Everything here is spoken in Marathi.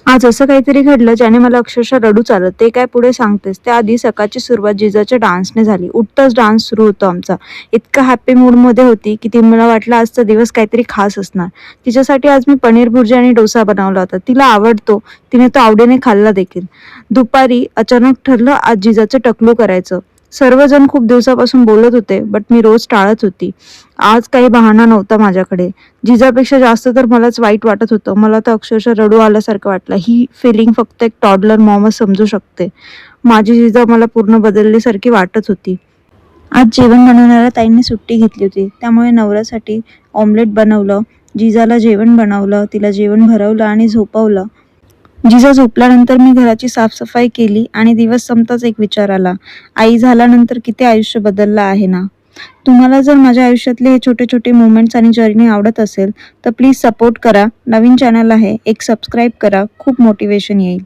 आज असं काहीतरी घडलं ज्याने मला अक्षरशः रडूच आलं. ते काय पुढे सांगतेस. त्याआधी सकाळची सुरुवात जिजाच्या डान्सने झाली. उठताच डान्स सुरू होतो आमचा. इतका हॅपी मूडमध्ये होती की ती मला वाटलं आजचा दिवस काहीतरी खास असणार. तिच्यासाठी आज मी पनीर भुर्जी आणि डोसा बनवला होता. तिला आवडतो. तिने तो आवडीने खाल्ला देखील. दुपारी अचानक ठरलं आज जिजाचं टकलू करायचं. सर्वजण खूप दिवसापासून बोलत होते, बट मी रोज टाळत होती. आज काही बहाणा नव्हता माझ्याकडे. जिजापेक्षा जास्त तर मलाच वाईट वाटत होतं. मला तर अक्षरशः रडू आल्यासारखं वाटलं. ही फिलिंग फक्त एक टॉडलर मॉमच समजू शकते. माझी जिजा मला पूर्ण बदलल्यासारखी वाटत होती. आज जेवण बनवणाऱ्या ताईंनी सुट्टी घेतली होती. त्यामुळे नवऱ्यासाठी ऑमलेट बनवलं, जिजाला जेवण बनवलं, तिला जेवण भरवलं आणि झोपवलं. जिजा झोपल्यानंतर मी घराची साफसफाई केली आणि दिवस संपताच एक विचार आला. आई झाल्यानंतर किती आयुष्य बदललं आहे ना. तुम्हाला जर माझ्या आयुष्यातले हे छोटे छोटे मोमेंट्स आणि जर्नी आवडत असेल तर प्लीज सपोर्ट करा. नवीन चॅनल आहे, एक सबस्क्राईब करा. खूप मोटिवेशन येईल.